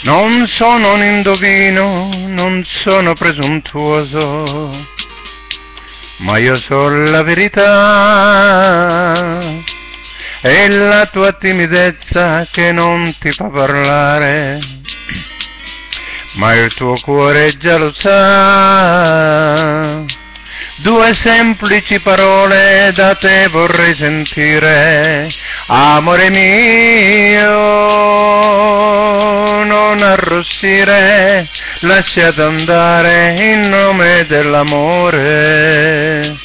Non sono un indovino, non sono presuntuoso, ma io so la verità. È la tua timidezza che non ti fa parlare, ma il tuo cuore già lo sa. Due semplici parole da te vorrei sentire, amore mio, non arrossire, lasciate andare in nome dell'amore.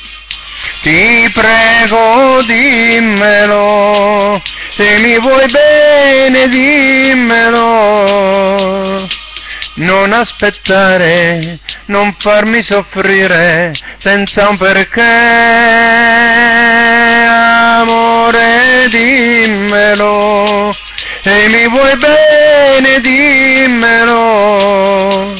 Ti prego dimmelo, se mi vuoi bene dimmelo. Non aspettare, non farmi soffrire senza un perché, amore dimmelo, se mi vuoi bene dimmelo.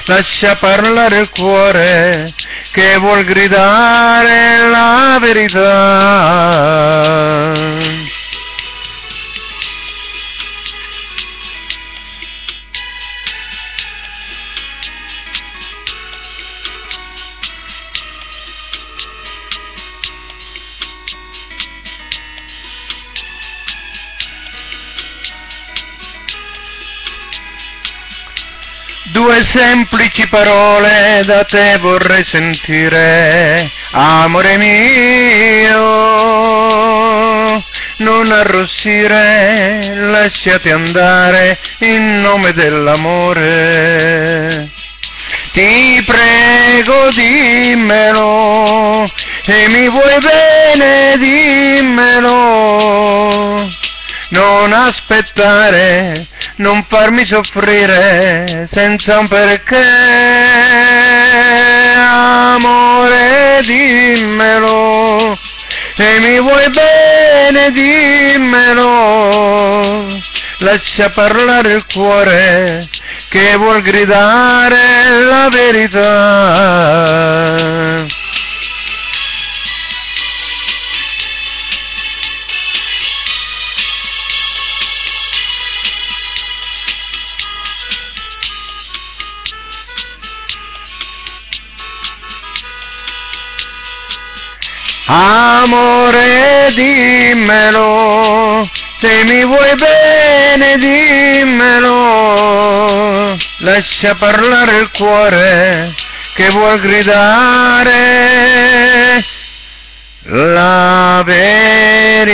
Lascia parlare il cuore che vuol gridare la verità. Due semplici parole da te vorrei sentire, amore mio, non arrossire, lasciati andare in nome dell'amore. Ti prego dimmelo, se mi vuoi bene dimmelo. Non aspettare, non farmi soffrire senza un perché, amore dimmelo, se mi vuoi bene dimmelo. Lascia parlare il cuore che vuol gridare la verità. Amore dimmelo, se mi vuoi bene dimmelo. Lascia parlare il cuore che vuol gridare la verità.